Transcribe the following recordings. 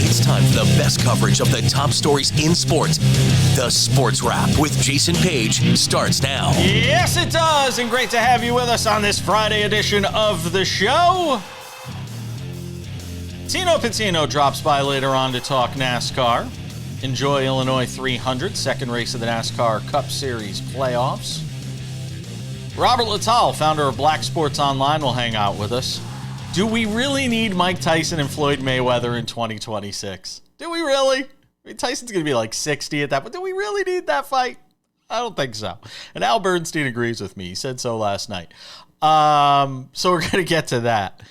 It's time for the best coverage of the top stories in sports. The Sports Wrap with Jason Page starts now. Yes, it does, and great to have you with us on this Friday edition of the show. Tino Pattigno drops by later on to talk NASCAR. Enjoy Illinois 300, second race of the NASCAR Cup Series playoffs. Robert Littal, founder of Black Sports Online, will hang out with us. Do we really need Mike Tyson and Floyd Mayweather in 2026? Do we really? I mean, Tyson's going to be like 60 at that point. Do we really need that fight? I don't think so. And Al Bernstein agrees with me. He said so last night. So we're going to get to that.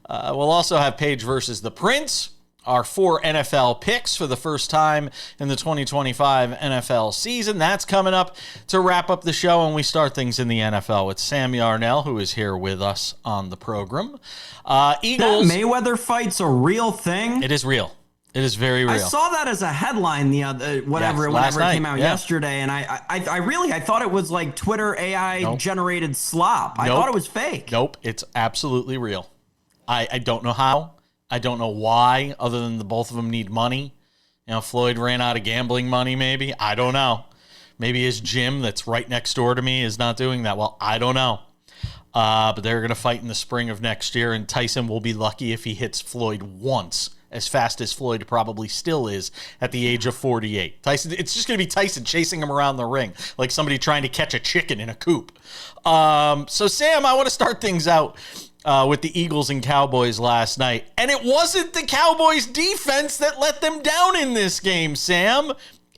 We'll also have Page versus the Prince, our 4 NFL picks for the first time in the 2025 NFL season. That's coming up to wrap up the show, and we start things in the NFL with Sam Yarnell, who is here with us on the program. Eagles. That Mayweather fight's a real thing? It is real. It is very real. I saw that as a headline the other whenever it came out yesterday, and I thought it was like Twitter AI generated slop. I thought it was fake. Nope, it's absolutely real. I don't know how. I don't know why, other than the both of them need money. You know, Floyd ran out of gambling money, maybe. I don't know. Maybe his gym that's right next door to me is not doing that well. I don't know. But they're going to fight in the spring of next year, and Tyson will be lucky if he hits Floyd once, as fast as Floyd probably still is at the age of 48. Tyson, it's just going to be Tyson chasing him around the ring like somebody trying to catch a chicken in a coop. So, Sam, I want to start things out with the Eagles and Cowboys last night. And it wasn't the Cowboys defense that let them down in this game, Sam.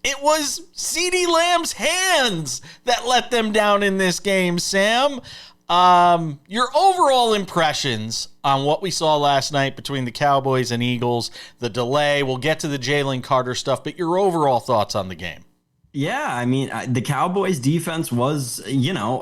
It was CeeDee Lamb's hands that let them down in this game, Sam. Your overall impressions on what we saw last night between the Cowboys and Eagles, the delay, we'll get to the Jalen Carter stuff, but your overall thoughts on the game. Yeah, I mean, the Cowboys defense was, a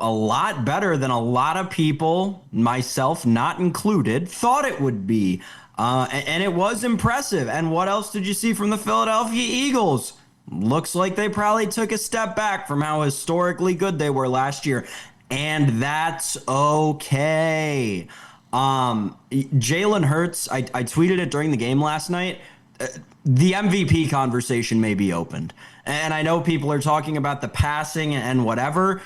lot better than a lot of people, myself not included, thought it would be. And it was impressive. And what else did you see from the Philadelphia Eagles? Looks like they probably took a step back from how historically good they were last year. And that's okay. Jalen Hurts, I tweeted it during the game last night. The MVP conversation may be opened. And I know people are talking about the passing and whatever.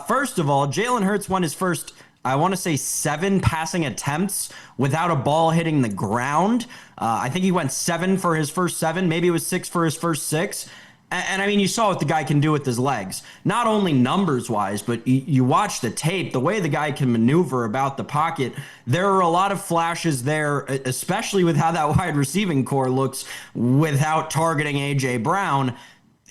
First of all, Jalen Hurts won his first, I want to say, 7 passing attempts without a ball hitting the ground. I think he went 7 for his first 7. Maybe it was 6 for his first 6. And I mean, you saw what the guy can do with his legs, not only numbers wise, but you watch the tape, the way the guy can maneuver about the pocket. There are a lot of flashes there, especially with how that wide receiving core looks without targeting A.J. Brown.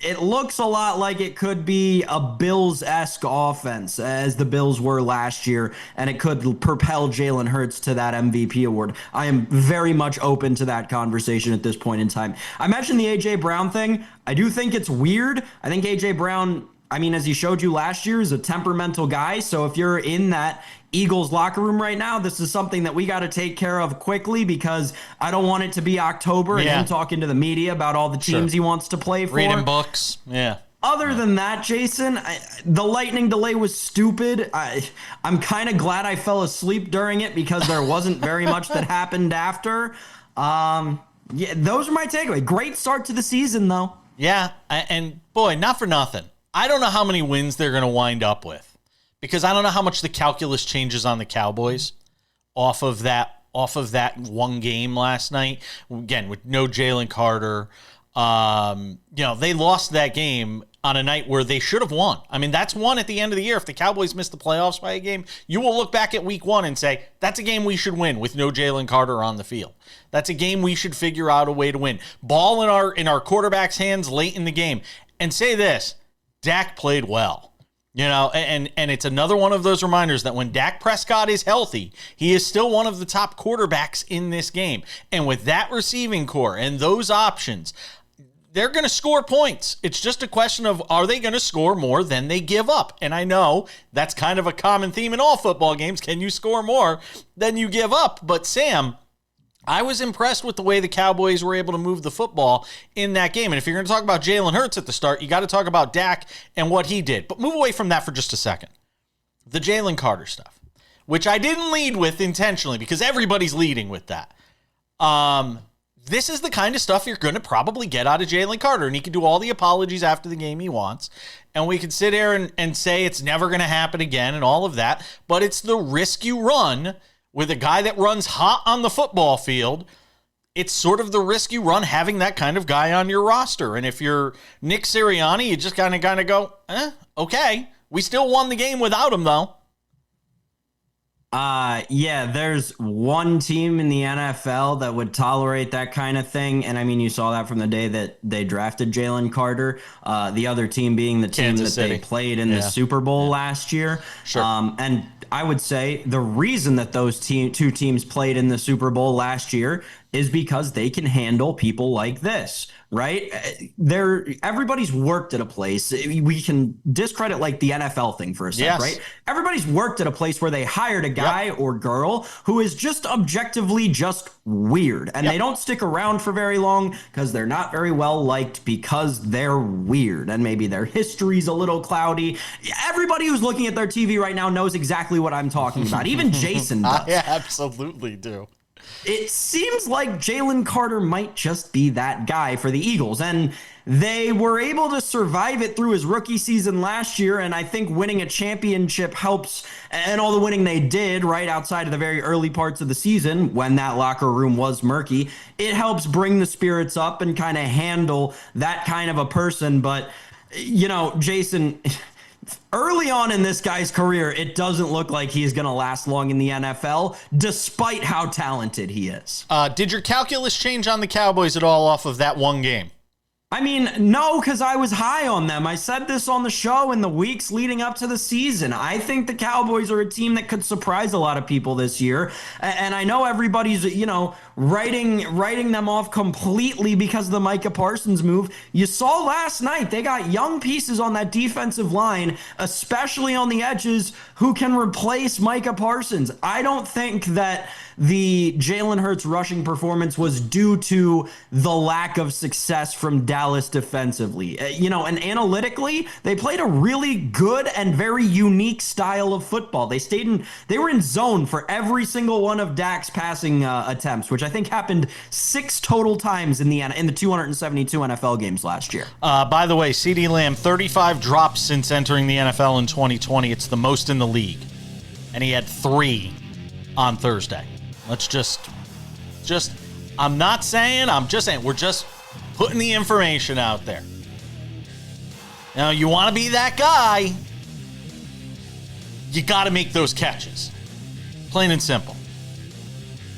It looks a lot like it could be a Bills-esque offense, as the Bills were last year, and it could propel Jalen Hurts to that MVP award. I am very much open to that conversation at this point in time. I mentioned the A.J. Brown thing. I do think it's weird. I think A.J. Brown, as he showed you last year, is a temperamental guy, so if you're in that Eagles locker room right now, this is something that we got to take care of quickly, because I don't want it to be October and him talking to the media about all the teams he wants to play for. Reading books. Yeah. Other than that, Jason, the lightning delay was stupid. I'm kind of glad I fell asleep during it, because there wasn't very much that happened after. Those are my takeaway. Great start to the season, though. Yeah, and boy, not for nothing. I don't know how many wins they're going to wind up with, because I don't know how much the calculus changes on the Cowboys off of that one game last night. Again, with no Jalen Carter, they lost that game on a night where they should have won. I mean, that's one at the end of the year. If the Cowboys miss the playoffs by a game, you will look back at week 1 and say, that's a game we should win with no Jalen Carter on the field. That's a game we should figure out a way to win. Ball in our quarterback's hands late in the game. And say this, Dak played well. And it's another one of those reminders that when Dak Prescott is healthy, he is still one of the top quarterbacks in this game. And with that receiving core and those options, they're going to score points. It's just a question of, are they going to score more than they give up? And I know that's kind of a common theme in all football games. Can you score more than you give up? But Sam, I was impressed with the way the Cowboys were able to move the football in that game. And if you're going to talk about Jalen Hurts at the start, you got to talk about Dak and what he did. But move away from that for just a second. The Jalen Carter stuff, which I didn't lead with intentionally because everybody's leading with that. this is the kind of stuff you're going to probably get out of Jalen Carter. And he can do all the apologies after the game he wants. And we can sit here and say it's never going to happen again and all of that. But it's the risk you run with a guy that runs hot on the football field. It's sort of the risk you run having that kind of guy on your roster. And if you're Nick Sirianni, you just kind of go, okay. We still won the game without him, though. Yeah, there's one team in the NFL that would tolerate that kind of thing. And I mean, you saw that from the day that they drafted Jalen Carter. The other team being the team Kansas City. They played in the Super Bowl last year. Sure. And I would say the reason that those two teams played in the Super Bowl last year is because they can handle people like this, right? Everybody's worked at a place. We can discredit like the NFL thing for a second, right? Everybody's worked at a place where they hired a guy or girl who is just objectively just weird. And they don't stick around for very long because they're not very well liked because they're weird. And maybe their history's a little cloudy. Everybody who's looking at their TV right now knows exactly what I'm talking about. Even Jason does. I absolutely do. It seems like Jalen Carter might just be that guy for the Eagles. And they were able to survive it through his rookie season last year. And I think winning a championship helps, and all the winning they did right outside of the very early parts of the season when that locker room was murky, it helps bring the spirits up and kind of handle that kind of a person. But, you know, Jason, early on in this guy's career, it doesn't look like he's going to last long in the NFL, despite how talented he is. Did your calculus change on the Cowboys at all off of that one game? I mean, no, because I was high on them. I said this on the show in the weeks leading up to the season. I think the Cowboys are a team that could surprise a lot of people this year. And I know everybody's, you know, writing them off completely because of the Micah Parsons move. You saw last night, they got young pieces on that defensive line, especially on the edges, who can replace Micah Parsons. I don't think that the Jalen Hurts rushing performance was due to the lack of success from Dallas defensively. You know, and analytically, they played a really good and very unique style of football. They were in zone for every single one of Dak's passing attempts, which I think happened 6 total times in the 272 NFL games last year. By the way, CeeDee Lamb, 35 drops since entering the NFL in 2020. It's the most in the league. And he had 3 on Thursday. Let's just, I'm not saying, I'm just saying, we're just putting the information out there. Now, you want to be that guy, you got to make those catches. Plain and simple.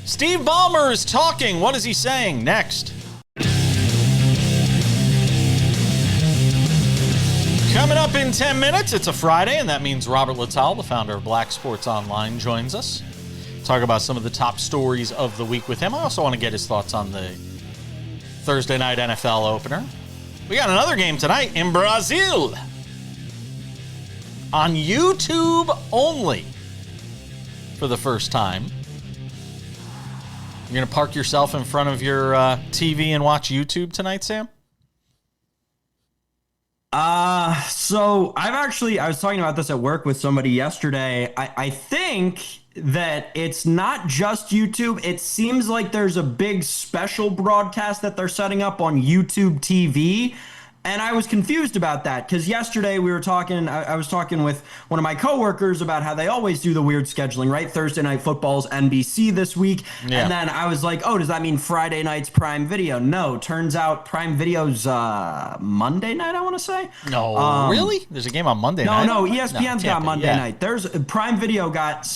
Steve Ballmer is talking. What is he saying? Next. Coming up in 10 minutes, it's a Friday, and that means Robert Littal, the founder of Black Sports Online, joins us. Talk about some of the top stories of the week with him. I also want to get his thoughts on the Thursday night NFL opener. We got another game tonight in Brazil. On YouTube only for the first time. You're going to park yourself in front of your TV and watch YouTube tonight, Sam? So I was talking about this at work with somebody yesterday. I think that it's not just YouTube. It seems like there's a big special broadcast that they're setting up on YouTube TV. And I was confused about that because yesterday we were talking, I was talking with one of my coworkers about how they always do the weird scheduling, right? Thursday Night Football's NBC this week. Yeah. And then I was like, oh, does that mean Friday night's Prime Video? No, turns out Prime Video's Monday night, I want to say. No, really? There's a game on Monday night? No, ESPN's got Monday night. There's Prime Video got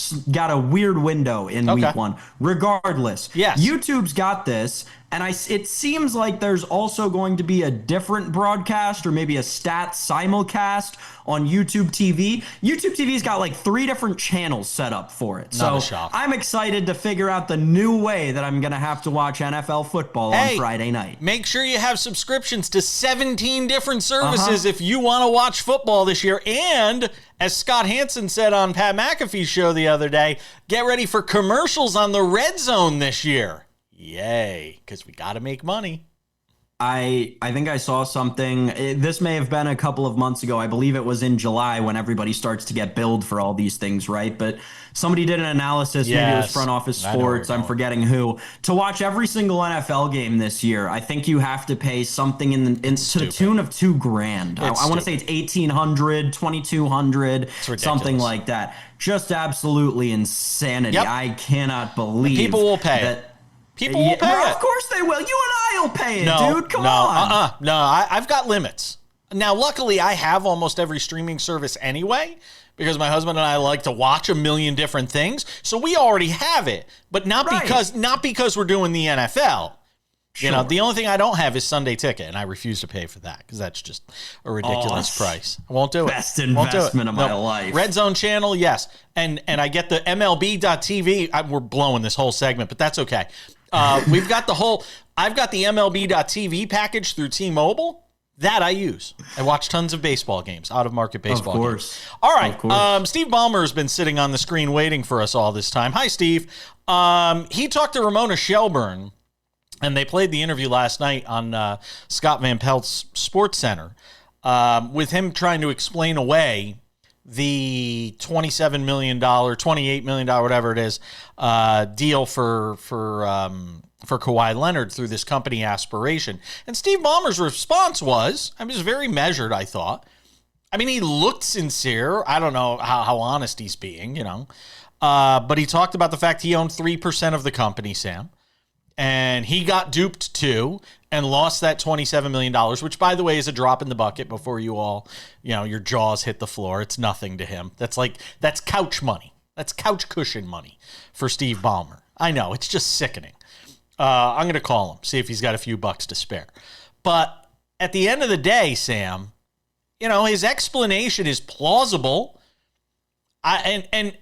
a weird window in week 1. Regardless, yes. YouTube's got this. And it seems like there's also going to be a different broadcast or maybe a stat simulcast on YouTube TV. YouTube TV's got like 3 different channels set up for it. Not a shock. I'm excited to figure out the new way that I'm going to have to watch NFL football on Friday night. Make sure you have subscriptions to 17 different services if you want to watch football this year. And as Scott Hansen said on Pat McAfee's show the other day, get ready for commercials on the Red Zone this year. Yay, because we got to make money. I think I saw something. This may have been a couple of months ago. I believe it was in July when everybody starts to get billed for all these things, right? But somebody did an analysis, maybe it was Front Office Sports, I'm forgetting who, to watch every single NFL game this year. I think you have to pay something to the tune of $2,000. I want to say it's $1,800, $2,200, something like that. Just absolutely insanity. Yep. I cannot believe people will pay that. it. People will pay it. Of course they will. You and I will pay it, dude. Come on. No, I've got limits. Now, luckily, I have almost every streaming service anyway, because my husband and I like to watch a million different things. So we already have it, but not because we're doing the NFL. Sure. You know, the only thing I don't have is Sunday Ticket, and I refuse to pay for that because that's just a ridiculous price. I won't do it. Best investment of my life. Red Zone channel, yes. And I get the MLB.TV. We're blowing this whole segment, but that's okay. I've got the MLB.TV package through T-Mobile. That I use. I watch tons of baseball games, out-of-market baseball games. All right. Steve Ballmer has been sitting on the screen waiting for us all this time. Hi, Steve. He talked to Ramona Shelburne, and they played the interview last night on Scott Van Pelt's Sports Center with him trying to explain away the $27 million, $28 million, whatever it is, deal for Kawhi Leonard through this company Aspiration. And Steve Ballmer's response was very measured, I thought. I mean, he looked sincere. I don't know how honest he's being, you know. But he talked about the fact he owned 3% of the company, Sam. And he got duped too and lost that $27 million, which, by the way, is a drop in the bucket before you all, you know, your jaws hit the floor. It's nothing to him. That's couch money. That's couch cushion money for Steve Ballmer. I know, it's just sickening. I'm going to call him, see if he's got a few bucks to spare. But at the end of the day, Sam, you know, his explanation is plausible. And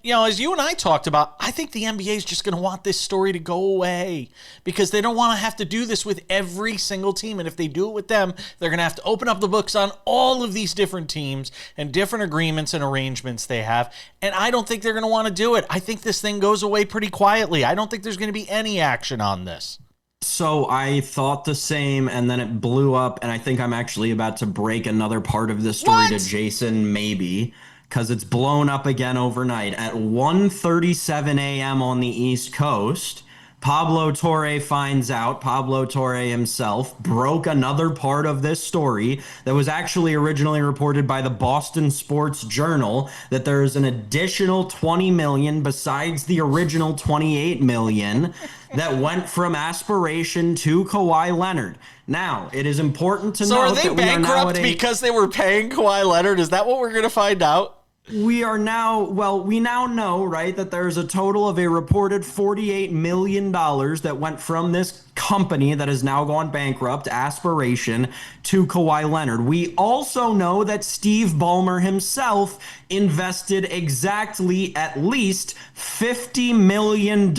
you know, as you and I talked about, I think the NBA is just going to want this story to go away because they don't want to have to do this with every single team. And if they do it with them, they're going to have to open up the books on all of these different teams and different agreements and arrangements they have. And I don't think they're going to want to do it. I think this thing goes away pretty quietly. I don't think there's going to be any action on this. So I thought the same, and then it blew up, and I think I'm actually about to break another part of this story to Jason, maybe, because it's blown up again overnight. At 1:37 a.m. on the East Coast, Pablo Torre finds out. Pablo Torre himself broke another part of this story that was actually originally reported by the Boston Sports Journal, that there is an additional $20 million besides the original $28 million that went from Aspiration to Kawhi Leonard. Now, it is important to note that we are now bankrupt because they were paying Kawhi Leonard? Is that what we're going to find out? We now know, right, that there's a total of a reported $48 million that went from this company that has now gone bankrupt, Aspiration, to Kawhi Leonard. We also know that Steve Ballmer himself invested exactly at least $50 million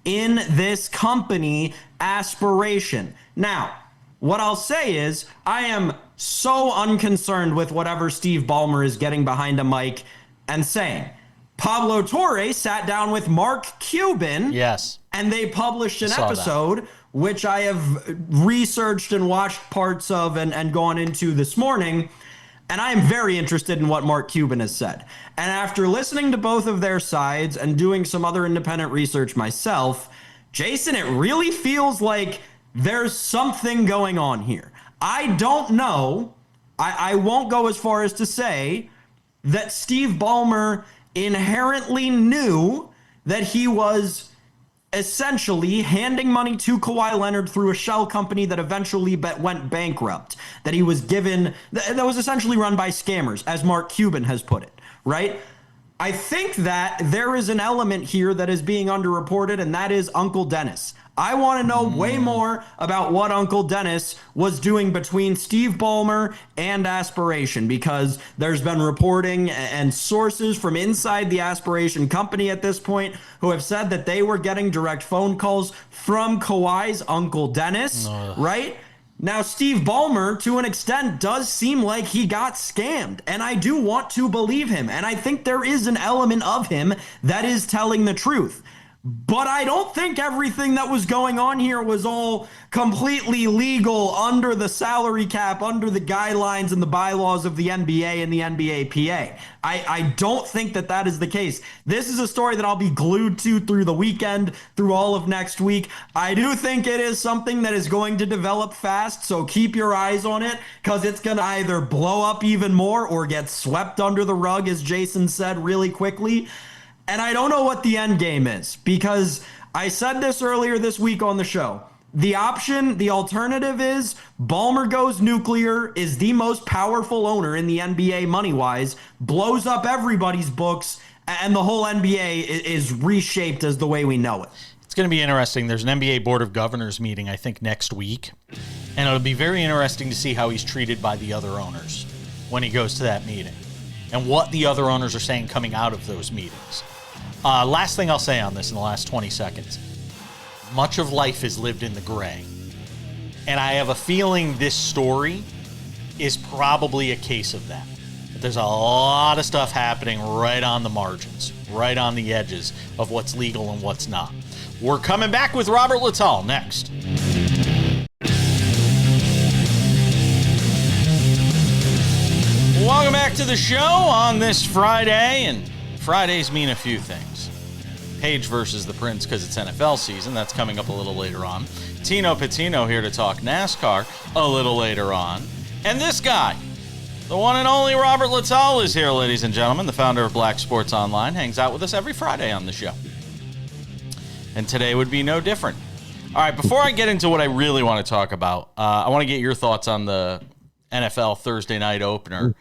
in this company, Aspiration. Now, what I'll say is I am so unconcerned with whatever Steve Ballmer is getting behind a mic and saying. Pablo Torre sat down with Mark Cuban. Yes. And they published an episode, which I have researched and watched parts of and gone into this morning. And I am very interested in what Mark Cuban has said. And after listening to both of their sides and doing some other independent research myself, Jason, it really feels like there's something going on here. I don't know. I won't go as far as to say that Steve Ballmer inherently knew that he was essentially handing money to Kawhi Leonard through a shell company that eventually went bankrupt, that he was given, that was essentially run by scammers, as Mark Cuban has put it, right? I think that there is an element here that is being underreported, and that is Uncle Dennis. I want to know way more about what Uncle Dennis was doing between Steve Ballmer and Aspiration, because there's been reporting and sources from inside the Aspiration company at this point who have said that they were getting direct phone calls from Kawhi's Uncle Dennis, right? Now, Steve Ballmer, to an extent, does seem like he got scammed, and I do want to believe him, and I think there is an element of him that is telling the truth. But I don't think everything that was going on here was all completely legal under the salary cap, under the guidelines and the bylaws of the NBA and the NBAPA. I don't think that that is the case. This is a story that I'll be glued to through the weekend, through all of next week. I do think it is something that is going to develop fast, so keep your eyes on it, because it's going to either blow up even more or get swept under the rug, as Jason said, really quickly. And I don't know what the end game is, because I said this earlier this week on the show. The alternative is Ballmer goes nuclear, is the most powerful owner in the NBA money-wise, blows up everybody's books, and the whole NBA is reshaped as the way we know it. It's going to be interesting. There's an NBA Board of Governors meeting, I think, next week. And it'll be very interesting to see how he's treated by the other owners when he goes to that meeting, and what the other owners are saying coming out of those meetings. Last thing I'll say on this in the last 20 seconds. Much of life is lived in the gray. And I have a feeling this story is probably a case of that. There's a lot of stuff happening right on the margins, right on the edges of what's legal and what's not. We're coming back with Robert Littal next. Welcome back to the show on this Friday, and Fridays mean a few things. Page versus the Prince because it's NFL season. That's coming up a little later on. Tino Pattigno here to talk NASCAR a little later on. And this guy, the one and only Robert Littal, is here, ladies and gentlemen. The founder of Black Sports Online hangs out with us every Friday on the show. And today would be no different. All right, before I get into what I really want to talk about, I want to get your thoughts on the NFL Thursday night opener,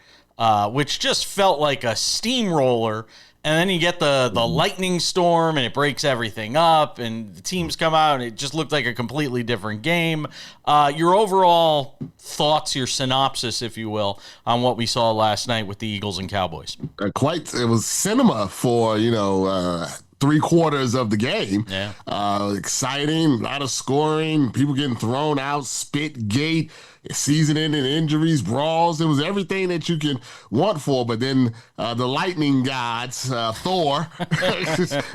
which just felt like a steamroller. And then you get the lightning storm, and it breaks everything up, and the teams come out, and it just looked like a completely different game. Your overall thoughts, your synopsis, if you will, on what we saw last night with the Eagles and Cowboys. It was cinema for, 3/4 of the game. Yeah. Exciting, a lot of scoring, people getting thrown out, spit gate, season-ending injuries, brawls. It was everything that you can want for. But then the lightning gods, Thor,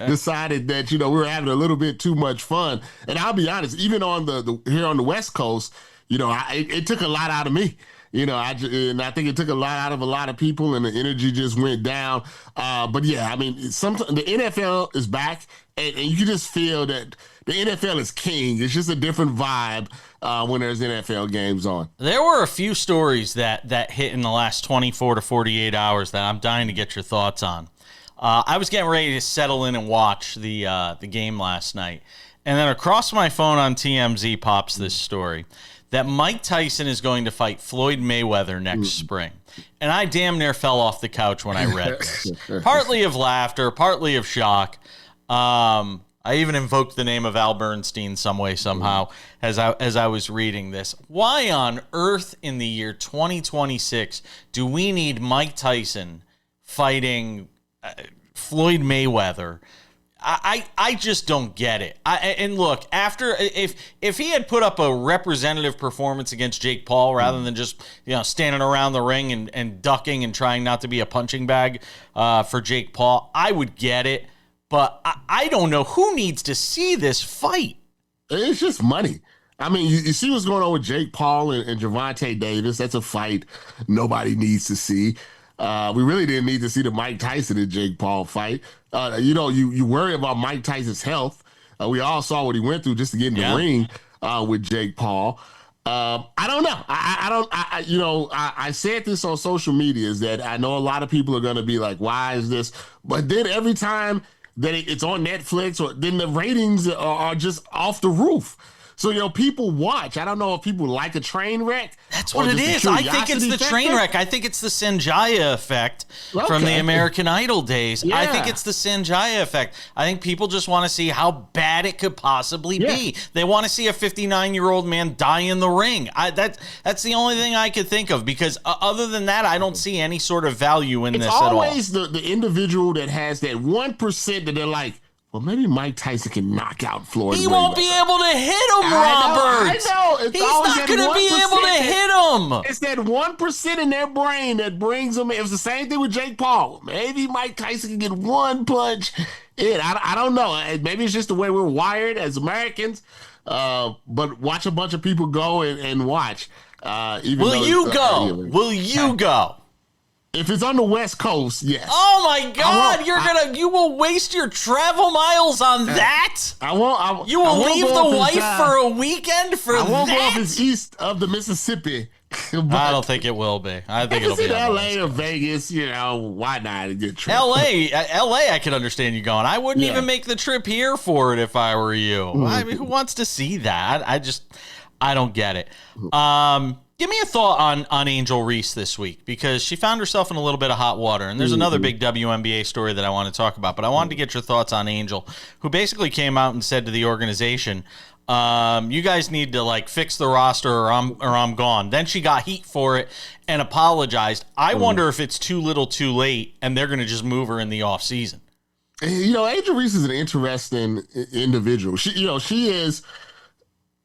decided that, we were having a little bit too much fun. And I'll be honest, even on the here on the West Coast, it took a lot out of me. And I think it took a lot out of a lot of people, and the energy just went down. But yeah, I mean, sometimes the NFL is back, and you can just feel that the NFL is king. It's just a different vibe when there's NFL games on. There were a few stories that hit in the last 24 to 48 hours that I'm dying to get your thoughts on. I was getting ready to settle in and watch the game last night, and then across my phone on TMZ pops this story that Mike Tyson is going to fight Floyd Mayweather next spring. And I damn near fell off the couch when I read this. Partly of laughter, partly of shock. I even invoked the name of Al Bernstein some way, somehow, as I was reading this. Why on earth in the year 2026 do we need Mike Tyson fighting Floyd Mayweather? I just don't get it. And look, if he had put up a representative performance against Jake Paul rather than just standing around the ring and ducking and trying not to be a punching bag for Jake Paul, I would get it. But I don't know who needs to see this fight. It's just money. I mean, you see what's going on with Jake Paul and Gervonta Davis. That's a fight nobody needs to see. We really didn't need to see the Mike Tyson and Jake Paul fight. You worry about Mike Tyson's health. We all saw what he went through just to get in the ring with Jake Paul. I don't know. I said this on social media, is that I know a lot of people are going to be like, why is this? But then every time that it's on Netflix, then the ratings are just off the roof. So, people watch. I don't know if people like a train wreck. That's what it is. I think it's the train wreck. I think it's the Sanjaya effect from the American Idol days. Yeah. I think it's the Sanjaya effect. I think people just want to see how bad it could possibly be. They want to see a 59-year-old man die in the ring. That's the only thing I could think of, because other than that, I don't see any sort of value in this at all. It's always the individual that has that 1% that they're like, well, maybe Mike Tyson can knock out Floyd Mayweather. He won't be able to hit him, Robert. I know. He's not going to be able to hit him. It's that 1% in their brain that brings them. It was the same thing with Jake Paul. Maybe Mike Tyson can get one punch it. I don't know. Maybe it's just the way we're wired as Americans. But watch a bunch of people go and watch. Will you go? Will you go? If it's on the West Coast, yes. Oh my God! You will waste your travel miles on that. You will leave the wife for a weekend for that. I won't go if it's east of the Mississippi. I don't think it will be. I think it'll be LA or Vegas. Why not? A good trip. LA, I could understand you going. I wouldn't even make the trip here for it if I were you. I mean, who wants to see that? I don't get it. Give me a thought on Angel Reese this week, because she found herself in a little bit of hot water. And there's another big WNBA story that I want to talk about. But I wanted to get your thoughts on Angel, who basically came out and said to the organization, you guys need to fix the roster or I'm gone. Then she got heat for it and apologized. I wonder if it's too little too late and they're going to just move her in the offseason. Angel Reese is an interesting individual. She is.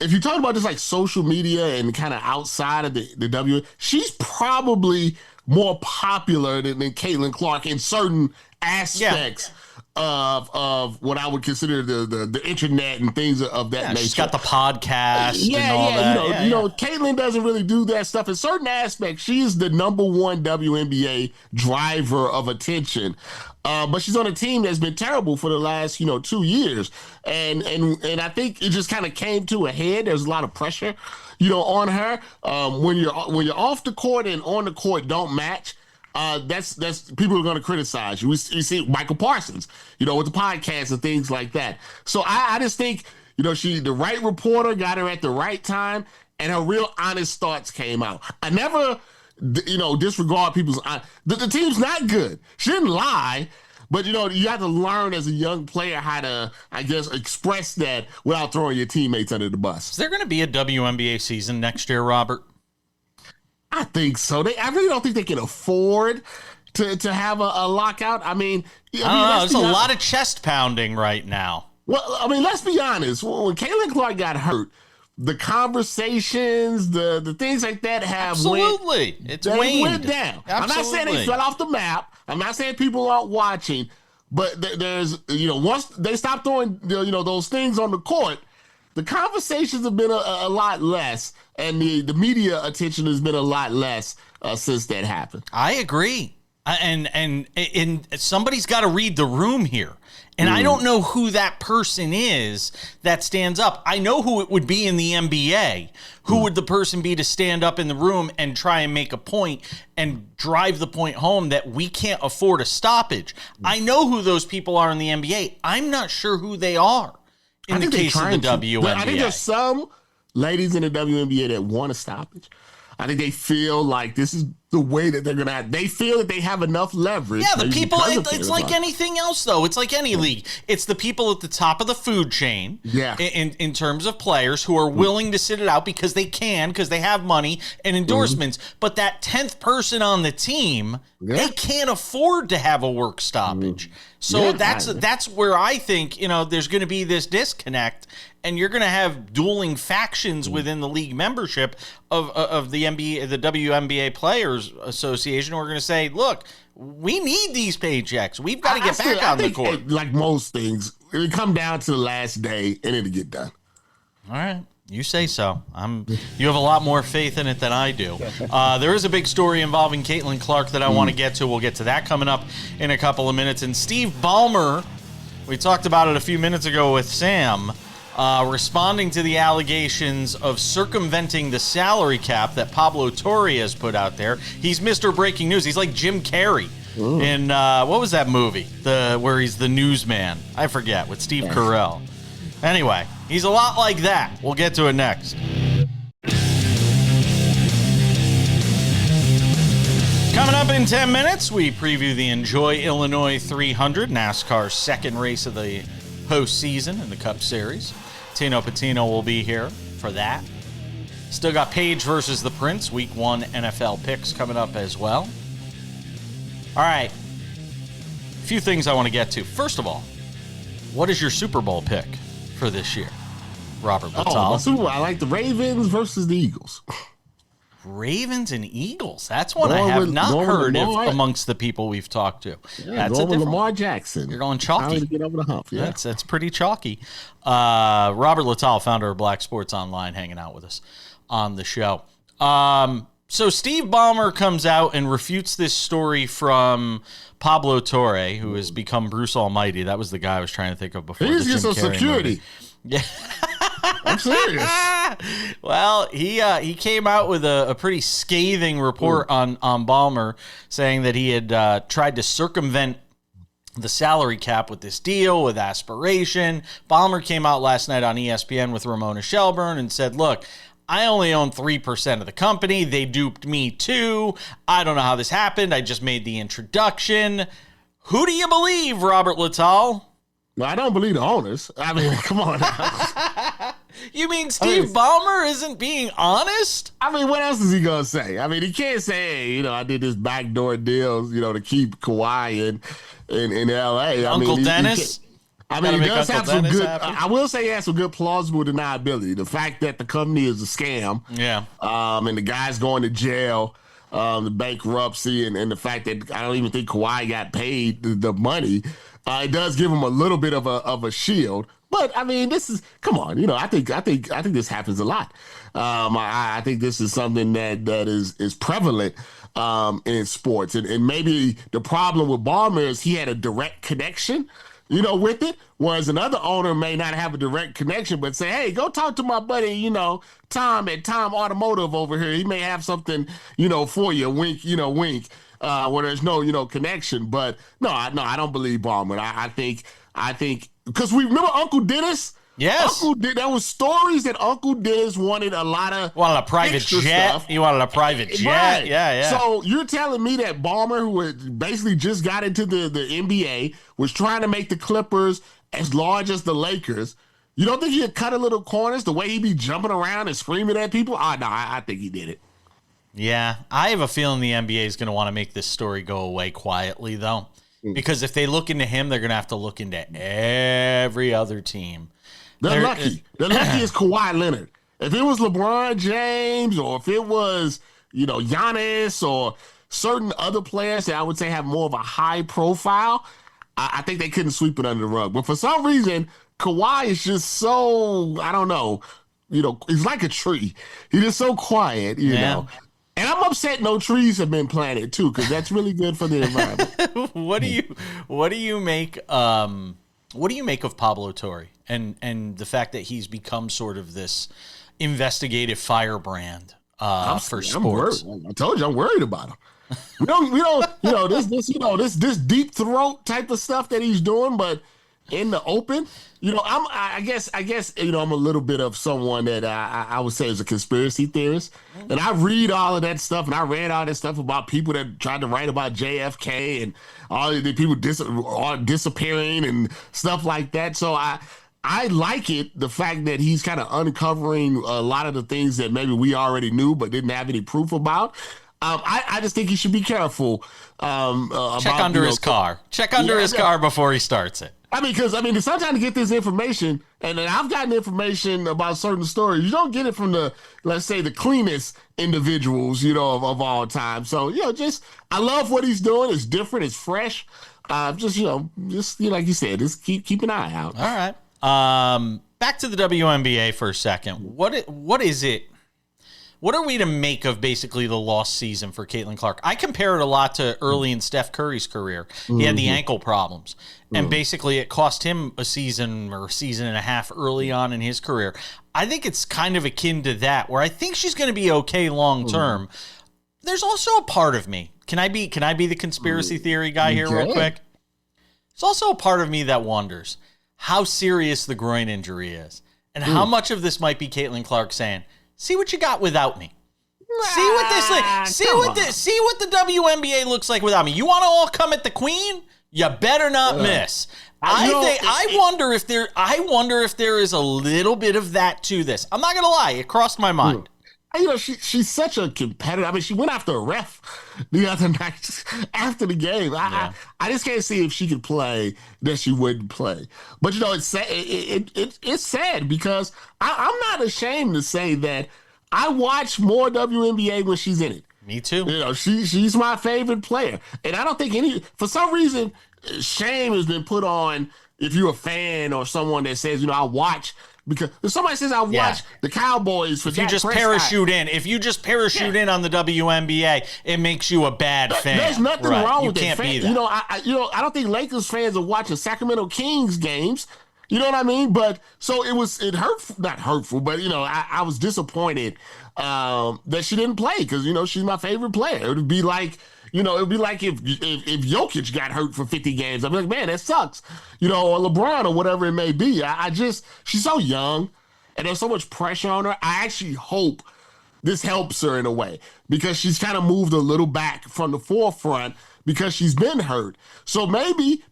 If you talk about just social media and kind of outside of the W, she's probably more popular than Caitlin Clark in certain aspects of what I would consider the internet and things of that nature. She's got the podcast and all that. Caitlin doesn't really do that stuff. In certain aspects, she is the number one WNBA driver of attention. But she's on a team that's been terrible for the last, 2 years. And I think it just kind of came to a head. There's a lot of pressure, on her. When you're off the court and on the court don't match, that's people are going to criticize you. You see Michael Parsons, with the podcast and things like that. So I just think, the right reporter got her at the right time, and her real honest thoughts came out. I never disregard people's. The team's not good. She didn't lie, but you have to learn as a young player how to, I guess, express that without throwing your teammates under the bus. Is there going to be a WNBA season next year, Robert? I think so. I really don't think they can afford to have a lockout. I don't know. There's a lot of chest pounding right now. Well, let's be honest. When Caitlin Clark got hurt, the conversations, the things like that have went down. Absolutely. I'm not saying they fell off the map. I'm not saying people aren't watching, but there's once they stop throwing those things on the court, the conversations have been a lot less, and the media attention has been a lot less since that happened. I agree, and somebody's got to read the room here. And I don't know who that person is that stands up. I know who it would be in the NBA. Who would the person be to stand up in the room and try and make a point and drive the point home that we can't afford a stoppage? I know who those people are in the NBA. I'm not sure who they are in the case of the WNBA. I think there's some ladies in the WNBA that want a stoppage. I think they feel like this is the way that they're going to they feel that they have enough leverage. Yeah, the people, it's like anything else, though. It's like any league. It's the people at the top of the food chain in terms of players who are willing to sit it out because they can, because they have money and endorsements. But that 10th person on the team, they can't afford to have a work stoppage. So that's where I think, there's going to be this disconnect, and you're going to have dueling factions within the league membership of the NBA, the WNBA Players Association, who are going to say, look, we need these paychecks. We've got to get back on the court. Like most things, it'll come down to the last day, and it'll get done. All right. You say so. You have a lot more faith in it than I do. There is a big story involving Caitlin Clark that I want to get to. We'll get to that coming up in a couple of minutes. And Steve Ballmer, we talked about it a few minutes ago with Sam, responding to the allegations of circumventing the salary cap that Pablo Torre has put out there. He's Mr. Breaking News. He's like Jim Carrey in, what was that movie? Where he's the newsman. I forget, with Steve Carell. Anyway, he's a lot like that. We'll get to it next. Coming up in 10 minutes, we preview the Enjoy Illinois 300, NASCAR's second race of the postseason in the Cup Series. Tino Pattigno will be here for that. Still got Page versus the Prince, Week 1 NFL picks coming up as well. All right, a few things I want to get to. First of all, what is your Super Bowl pick for this year, Robert Littal? Super Bowl. I like the Ravens versus the Eagles. Ravens and Eagles. That's one I have not heard of amongst the people we've talked to. Yeah, that's going with Lamar Jackson. You're going chalky. To get over the hump. Yeah, that's pretty chalky. Robert Littal, founder of Black Sports Online, hanging out with us on the show. So Steve Ballmer comes out and refutes this story from Pablo Torre, who has become Bruce Almighty. That was the guy I was trying to think of before. He's just a security. Yeah. I'm serious. Well, he came out with a pretty scathing report on Ballmer, saying that he had tried to circumvent the salary cap with this deal, with aspiration. Ballmer came out last night on ESPN with Ramona Shelburne and said, look, I only own 3% of the company. They duped me too. I don't know how this happened. I just made the introduction. Who do you believe, Robert Littal? Well, I don't believe the owners. I mean, come on now. You mean Steve Ballmer isn't being honest? I mean, what else is he going to say? I mean, he can't say, hey, I did this backdoor deal, to keep Kawhi in L.A. Uncle Dennis? He does have some good. I will say he has some good plausible deniability. The fact that the company is a scam, and the guy's going to jail, the bankruptcy, and the fact that I don't even think Kawhi got paid the money, it does give him a little bit of a shield. But I mean, this is come on. I think this happens a lot. I think this is something that is prevalent in sports, and maybe the problem with Ballmer is he had a direct connection. With it, whereas another owner may not have a direct connection, but say, hey, go talk to my buddy, Tom at Tom Automotive over here. He may have something, for you, wink, wink, where there's no, connection. But no, I don't believe Ballmer. I think, because we remember Uncle Dennis? Yes. There was stories that Uncle Dennis wanted a private jet. Stuff. He wanted a private jet. Right. Yeah. So you're telling me that Ballmer, who had basically just got into the NBA, was trying to make the Clippers as large as the Lakers. You don't think he had cut a little corners the way he'd be jumping around and screaming at people? No, I think he did it. Yeah. I have a feeling the NBA is going to want to make this story go away quietly, though. Because if they look into him, they're going to have to look into every other team. They're lucky. They're lucky as Kawhi Leonard. If it was LeBron James or if it was, Giannis or certain other players that I would say have more of a high profile, I think they couldn't sweep it under the rug. But for some reason, Kawhi is just so, I don't know, he's like a tree. He's just so quiet, know. And I'm upset no trees have been planted too, because that's really good for the environment. What do you make of Pablo Torre and the fact that he's become sort of this investigative firebrand for sports? I told you I'm worried about him. We don't this deep throat type of stuff that he's doing, but in the open, I guess I'm a little bit of someone that I would say is a conspiracy theorist, and I read all of that stuff, and I read all that stuff about people that tried to write about JFK and all the people disappearing and stuff like that. So I like it, the fact that he's kind of uncovering a lot of the things that maybe we already knew but didn't have any proof about. I just think he should be careful. Check under his car. Check under his car before he starts it. Because sometimes to get this information, and I've gotten information about certain stories, you don't get it from let's say, the cleanest individuals, of all time. So, I love what he's doing. It's different. It's fresh. Like you said, just keep an eye out. All right. Back to the WNBA for a second. What is it? What are we to make of basically the lost season for Caitlin Clark? I compare it a lot to early in Steph Curry's career. He had the ankle problems, and basically it cost him a season or a season and a half early on in his career. I think it's kind of akin to that, where I think she's going to be okay long term. There's also a part of me. Can I be the conspiracy theory guy here real quick? There's also a part of me that wonders how serious the groin injury is, and how much of this might be Caitlin Clark saying, see what you got without me. See what the WNBA looks like without me. You want to all come at the queen? You better not miss. I wonder if there is a little bit of that to this. I'm not gonna lie, it crossed my mind. She's such a competitor. I mean, she went after a ref the other night after the game. I just can't see if she could play that she wouldn't play. But it's sad. It's sad because I'm not ashamed to say that I watch more WNBA when she's in it. Me too. You know, she's my favorite player. And I don't think for some reason, shame has been put on if you're a fan or someone that says, I watch. Because if somebody says I watch the Cowboys for Dak Prescott, parachute in. If you just parachute in on the WNBA, it makes you a bad fan. There's nothing wrong with that. You can't be that. I don't think Lakers fans are watching Sacramento Kings games. You know what I mean? But so it hurtful, not hurtful, but I was disappointed that she didn't play because she's my favorite player. It would be like if Jokic got hurt for 50 games, I'd be like, man, that sucks. Or LeBron or whatever it may be. She's so young and there's so much pressure on her. I actually hope this helps her in a way because she's kind of moved a little back from the forefront because she's been hurt. So maybe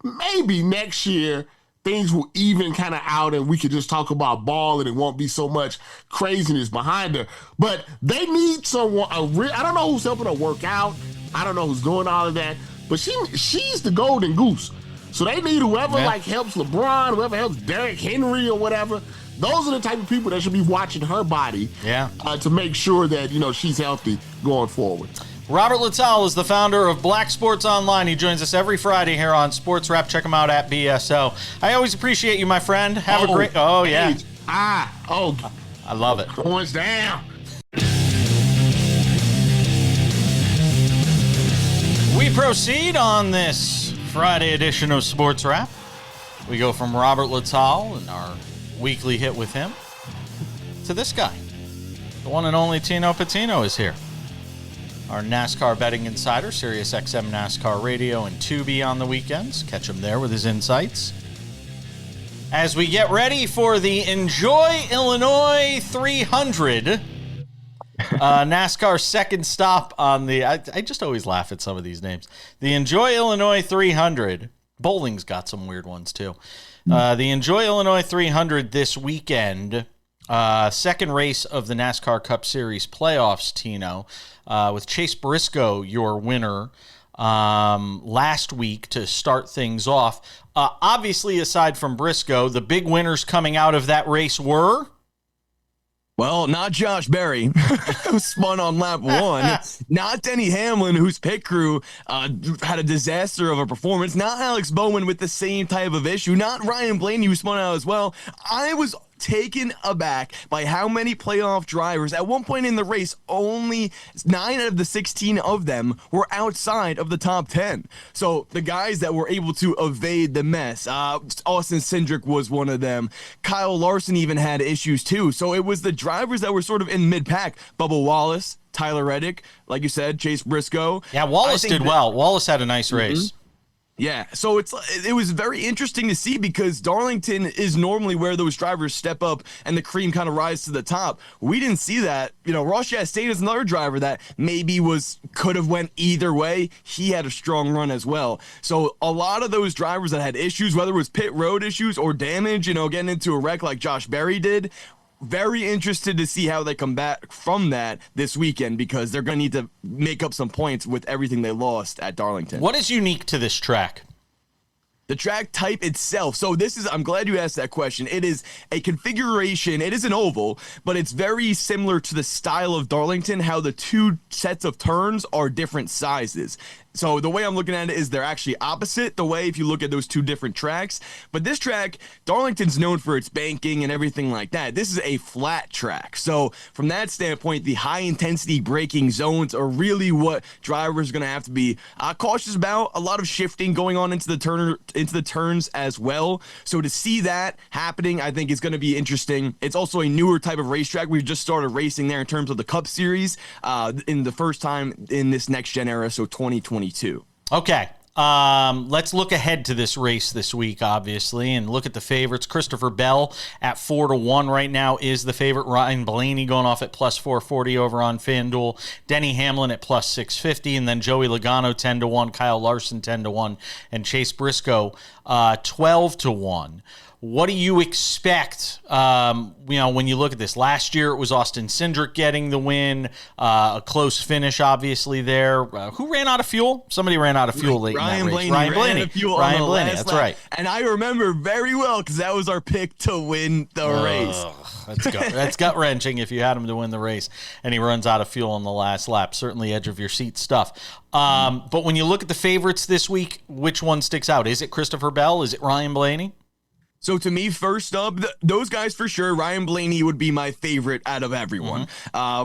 next year things will even kind of out and we could just talk about ball and it won't be so much craziness behind her. But they need someone, I don't know who's helping her work out. I don't know who's doing all of that. But she's the golden goose. So they need whoever helps LeBron, whoever helps Derrick Henry or whatever. Those are the type of people that should be watching her body to make sure that, she's healthy going forward. Robert Littal is the founder of Black Sports Online. He joins us every Friday here on SportsWrap. Check him out at BSO. I always appreciate you, my friend. Have a great... Oh, yeah. I love it. Points down. We proceed on this Friday edition of SportsWrap. We go from Robert Littal and our weekly hit with him to this guy. The one and only Tino Pattigno is here. Our NASCAR betting insider, SiriusXM NASCAR Radio and Tubi on the weekends. Catch him there with his insights. As we get ready for the Enjoy Illinois 300, NASCAR's second stop on the... I just always laugh at some of these names. The Enjoy Illinois 300. Bowling's got some weird ones, too. The Enjoy Illinois 300 this weekend. Second race of the NASCAR Cup Series playoffs, Tino, with Chase Briscoe, your winner, last week to start things off. Obviously, aside from Briscoe, the big winners coming out of that race were... Well, not Josh Berry, who spun on lap one. Not Denny Hamlin, whose pit crew had a disaster of a performance. Not Alex Bowman with the same type of issue. Not Ryan Blaney, who spun out as well. I was taken aback by how many playoff drivers, at one point in the race, only 9 out of the 16 of them were outside of the top 10. So the guys that were able to evade the mess, Austin Cindric was one of them. Kyle Larson even had issues too. So it was the drivers that were sort of in mid-pack. Bubba Wallace, Tyler Reddick, like you said, Chase Briscoe. Yeah, Wallace did well. Wallace had a nice race. Yeah, so it was very interesting to see because Darlington is normally where those drivers step up and the cream kind of rise to the top. We didn't see that. Ross Chastain is another driver that maybe could have went either way. He had a strong run as well. So a lot of those drivers that had issues, whether it was pit road issues or damage, getting into a wreck like Josh Berry did, very interested to see how they come back from that this weekend because they're going to need to make up some points with everything they lost at Darlington. What is unique to this track? The track type itself. So I'm glad you asked that question. It is a configuration. It is an oval, but it's very similar to the style of Darlington, how the two sets of turns are different sizes. So the way I'm looking at it is they're actually opposite the way if you look at those two different tracks. But this track, Darlington's known for its banking and everything like that. This is a flat track. So from that standpoint, the high intensity braking zones are really what drivers are going to have to be cautious about. A lot of shifting going on into the turns as well. So to see that happening, I think is going to be interesting. It's also a newer type of racetrack. We've just started racing there in terms of the Cup Series in the first time in this next gen era. So 2022. Okay. Let's look ahead to this race this week, obviously, and look at the favorites. Christopher Bell at 4-1 right now is the favorite. Ryan Blaney going off at plus 440 over on FanDuel. Denny Hamlin at plus 650, and then Joey Logano 10-1, Kyle Larson 10-1, and Chase Briscoe 12-1. What do you expect? When you look at this, last year it was Austin Cindric getting the win, a close finish, obviously there. Who ran out of fuel? Somebody ran out of fuel late Ryan in that Blaney race. Ryan ran Blaney. out of fuel Ryan on the Blaney. last That's lap. right. And I remember very well because that was our pick to win the race. That's gut wrenching if you had him to win the race, and he runs out of fuel on the last lap. Certainly edge of your seat stuff. But when you look at the favorites this week, which one sticks out? Is it Christopher Bell? Is it Ryan Blaney? So to me, first up, those guys for sure. Ryan Blaney would be my favorite out of everyone.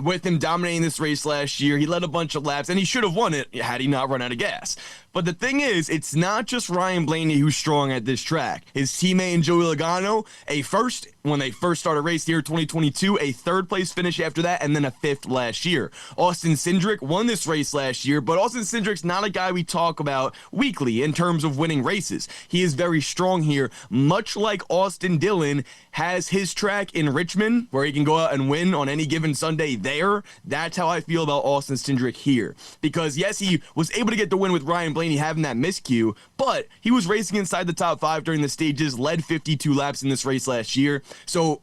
With him dominating this race last year, he led a bunch of laps, and he should have won it had he not run out of gas. But the thing is, it's not just Ryan Blaney who's strong at this track. His teammate in Joey Logano, a first when they first started race here in 2022, a third place finish after that, and then a fifth last year. Austin Cindric won this race last year, but Austin Cindric's not a guy we talk about weekly in terms of winning races. He is very strong here, much like Austin Dillon has his track in Richmond, where he can go out and win on any given Sunday there. That's how I feel about Austin Cindric here. Because yes, he was able to get the win with Ryan Blaney having that miscue, but he was racing inside the top 5 during the stages, led 52 laps in this race last year. So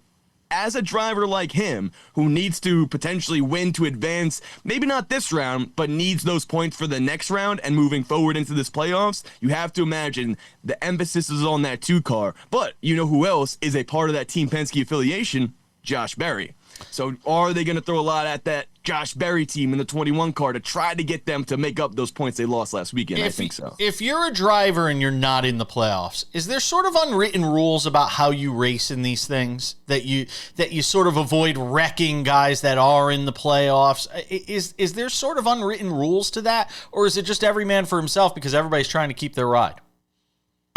as a driver like him, who needs to potentially win to advance, maybe not this round, but needs those points for the next round and moving forward into this playoffs, you have to imagine the emphasis is on that 2 car. But you know who else is a part of that Team Penske affiliation? Josh Berry. So are they going to throw a lot at that Josh Berry team in the 21 car to try to get them to make up those points they lost last weekend? I think so. If you're a driver and you're not in the playoffs, is there sort of unwritten rules about how you race in these things that you sort of avoid wrecking guys that are in the playoffs? Is there sort of unwritten rules to that, or is it just every man for himself because everybody's trying to keep their ride?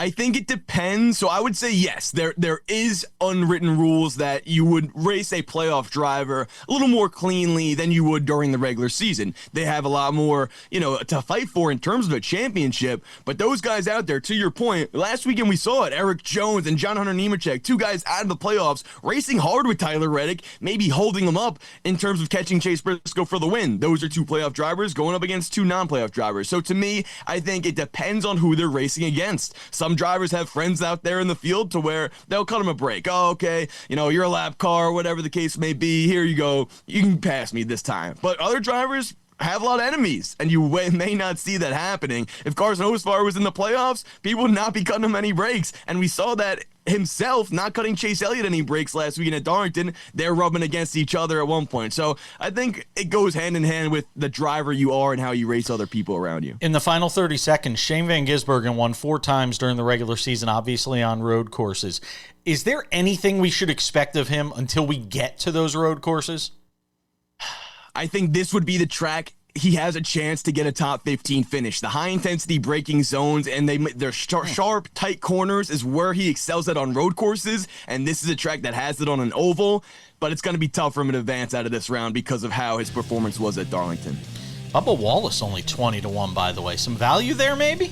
I think it depends. So I would say yes, there is unwritten rules that you would race a playoff driver a little more cleanly than you would during the regular season. They have a lot more, to fight for in terms of a championship. But those guys out there, to your point, last weekend we saw it. Eric Jones and John Hunter Nemechek, 2 guys out of the playoffs, racing hard with Tyler Reddick, maybe holding them up in terms of catching Chase Briscoe for the win. Those are 2 playoff drivers going up against 2 non-playoff drivers. So to me, I think it depends on who they're racing against. Some drivers have friends out there in the field to where they'll cut them a break. Oh, okay, you're a lap car, whatever the case may be. Here you go. You can pass me this time. But other drivers have a lot of enemies, and you may not see that happening. If Carson Hocevar was in the playoffs, people would not be cutting him any breaks, and we saw that himself not cutting Chase Elliott any breaks last weekend at Darlington. They're rubbing against each other at one point. So I think it goes hand in hand with the driver you are and how you race other people around you. In the final 30 seconds, Shane Van Gisbergen won 4 times during the regular season, obviously on road courses. Is there anything we should expect of him until we get to those road courses? I think this would be the track he has a chance to get a top 15 finish. The high-intensity braking zones and their sharp, tight corners is where he excels at on road courses, and this is a track that has it on an oval, but it's going to be tough for him to advance out of this round because of how his performance was at Darlington. Bubba Wallace only 20-1, by the way. Some value there, maybe?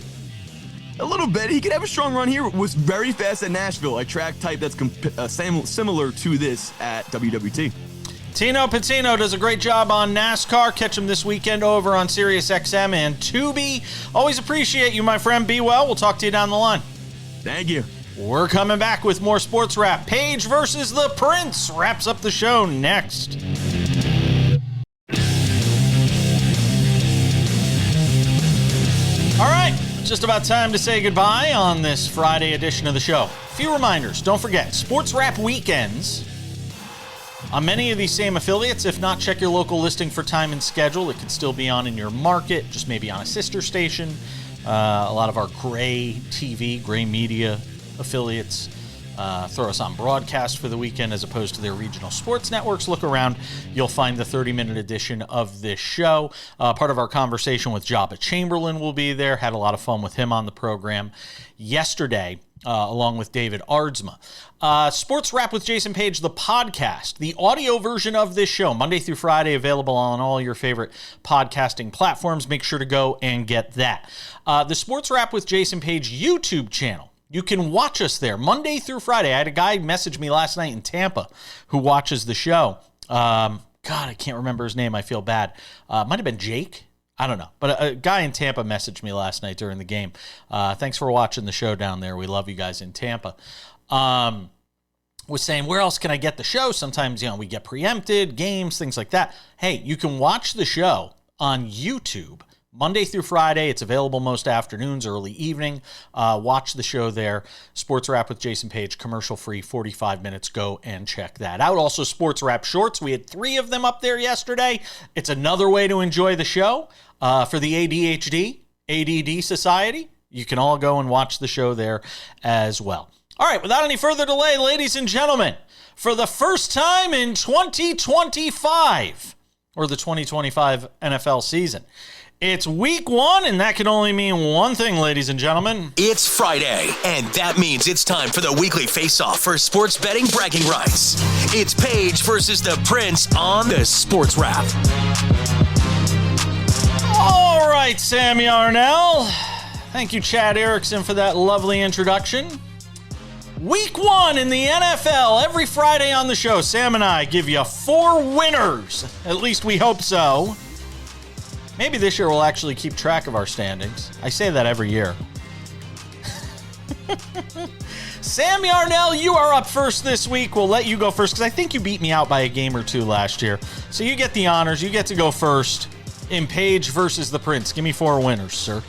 A little bit. He could have a strong run here. Was very fast at Nashville, a track type that's similar to this at WWT. Tino Pattigno does a great job on NASCAR. Catch him this weekend over on SiriusXM and Tubi. Always appreciate you, my friend. Be well. We'll talk to you down the line. Thank you. We're coming back with more Sports Wrap. Paige versus the Prince wraps up the show next. All right, just about time to say goodbye on this Friday edition of the show. A few reminders. Don't forget, Sports Wrap weekends on many of these same affiliates. If not, check your local listing for time and schedule. It could still be on in your market, just maybe on a sister station. A lot of our gray TV, gray media affiliates throw us on broadcast for the weekend as opposed to their regional sports networks. Look around. You'll find the 30-minute edition of this show. Part of our conversation with Jabba Chamberlain will be there. Had a lot of fun with him on the program yesterday. Along with David Ardsma. Sports Wrap with Jason Page, the podcast, the audio version of this show, Monday through Friday, available on all your favorite podcasting platforms. Make sure to go and get that. The Sports Wrap with Jason Page YouTube channel. You can watch us there Monday through Friday. I had a guy message me last night in Tampa who watches the show. God, I can't remember his name. I feel bad. Might have been Jake. I don't know. But a guy in Tampa messaged me last night during the game. Thanks for watching the show down there. We love you guys in Tampa. was saying, where else can I get the show? Sometimes, we get preempted, games, things like that. Hey, you can watch the show on YouTube Monday through Friday. It's available most afternoons, early evening. Watch the show there. Sports Wrap with Jason Page, commercial free, 45 minutes. Go and check that out. Also, Sports Wrap Shorts. We had 3 of them up there yesterday. It's another way to enjoy the show for the ADD Society. You can all go and watch the show there as well. All right, without any further delay, ladies and gentlemen, for the first time in 2025, or the 2025 NFL season, it's week 1, and that can only mean one thing, ladies and gentlemen. It's Friday, and that means it's time for the weekly face-off for sports betting bragging rights. It's Paige versus the Prince on the Sports Wrap. All right, Sam Yarnell. Thank you, Chad Erickson, for that lovely introduction. Week 1 in the NFL. Every Friday on the show, Sam and I give you 4 winners. At least we hope so. Maybe this year we'll actually keep track of our standings. I say that every year. Sam Yarnell, you are up first this week. We'll let you go first because I think you beat me out by a game or 2 last year. So you get the honors. You get to go first in Paige versus the Prince. Give me 4 winners, sir.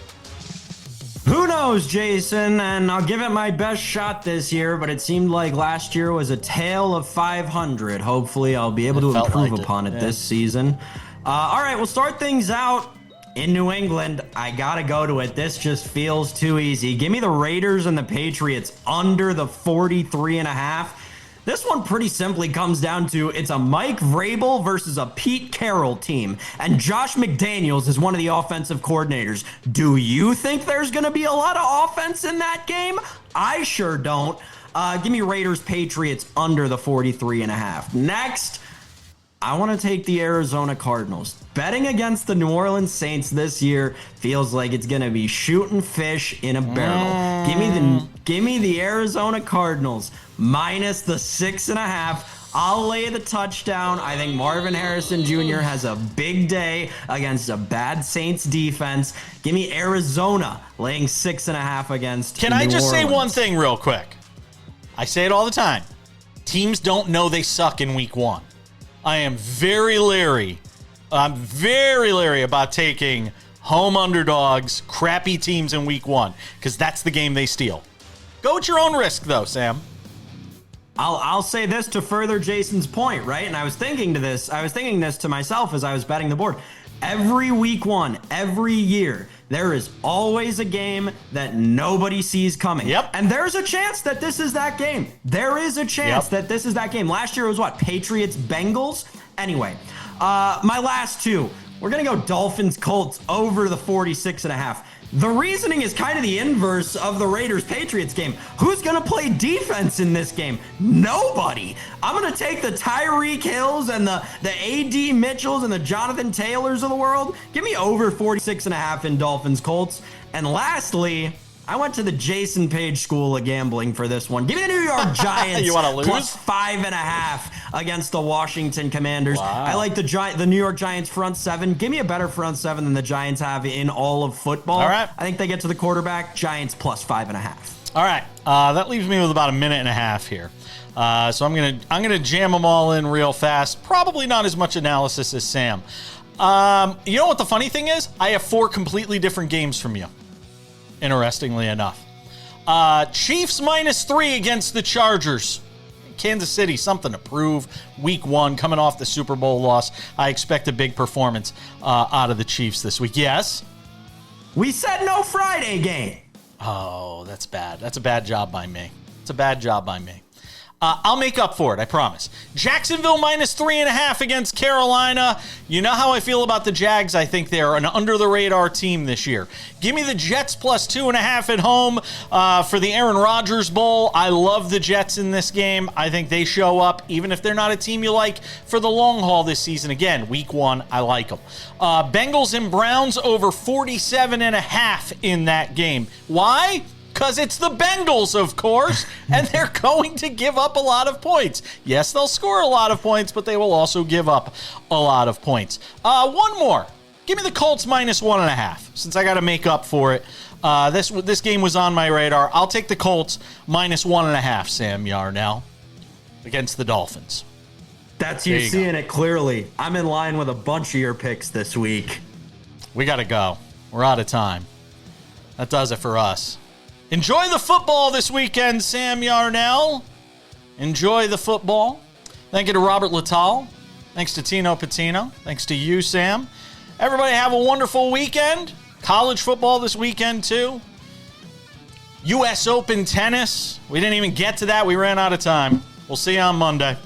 Who knows, Jason? And I'll give it my best shot this year, but it seemed like last year was a tale of 500. Hopefully, I'll be able to improve upon it this season. All right, we'll start things out in New England. I got to go to it. This just feels too easy. Give me the Raiders and the Patriots under the 43.5. This one pretty simply comes down to it's a Mike Vrabel versus a Pete Carroll team. And Josh McDaniels is one of the offensive coordinators. Do you think there's going to be a lot of offense in that game? I sure don't. Give me Raiders Patriots under the 43.5. Next, I want to take the Arizona Cardinals. Betting against the New Orleans Saints this year feels like it's going to be shooting fish in a barrel. Give me the Arizona Cardinals minus the 6.5. I'll lay the touchdown. I think Marvin Harrison Jr. has a big day against a bad Saints defense. Give me Arizona laying 6.5 against Can New I just Orleans. say one thing real quick? I say it all the time. Teams don't know they suck in week 1. I am very leery. I'm very leery about taking home underdogs, crappy teams in week 1, because that's the game they steal. Go at your own risk, though, Sam. I'll say this to further Jason's point, right? And I was thinking this to myself as I was betting the board. Every week 1, every year, there is always a game that nobody sees coming. Yep. And there's a chance that this is that game. There is a chance that this is that game. Last year was what? Patriots, Bengals? Anyway, my last 2. We're going to go Dolphins, Colts over the 46.5. The reasoning is kind of the inverse of the Raiders-Patriots game. Who's going to play defense in this game? Nobody. I'm going to take the Tyreek Hills and the A.D. Mitchells and the Jonathan Taylors of the world. Give me over 46.5 in Dolphins, Colts. And lastly, I went to the Jason Page School of Gambling for this one. Give me the New York Giants You wanna lose? plus 5.5 against the Washington Commanders. Wow. I like the New York Giants front 7. Give me a better front 7 than the Giants have in all of football. All right. I think they get to the quarterback. Giants plus 5.5. All right. That leaves me with about a minute and a half here. So I'm gonna jam them all in real fast. Probably not as much analysis as Sam. You know what the funny thing is? I have 4 completely different games from you. Interestingly enough. Chiefs minus 3 against the Chargers. Kansas City, something to prove. Week 1, coming off the Super Bowl loss. I expect a big performance out of the Chiefs this week. Yes? We said no Friday game. Oh, that's bad. That's a bad job by me. It's a bad job by me. I'll make up for it, I promise. Jacksonville minus 3.5 against Carolina. You know how I feel about the Jags. I think they're an under-the-radar team this year. Give me the Jets plus 2.5 at home for the Aaron Rodgers Bowl. I love the Jets in this game. I think they show up, even if they're not a team you like, for the long haul this season. Again, week 1, I like them. Bengals and Browns over 47.5 in that game. Why? Because it's the Bengals, of course, and they're going to give up a lot of points. Yes, they'll score a lot of points, but they will also give up a lot of points. One more. Give me the Colts minus 1.5, since I got to make up for it. This game was on my radar. I'll take the Colts minus 1.5, Sam Yarnell, against the Dolphins. That's you seeing it clearly. I'm in line with a bunch of your picks this week. We got to go. We're out of time. That does it for us. Enjoy the football this weekend, Sam Yarnell. Enjoy the football. Thank you to Robert Littal. Thanks to Tino Pattigno. Thanks to you, Sam. Everybody have a wonderful weekend. College football this weekend, too. U.S. Open tennis. We didn't even get to that. We ran out of time. We'll see you on Monday.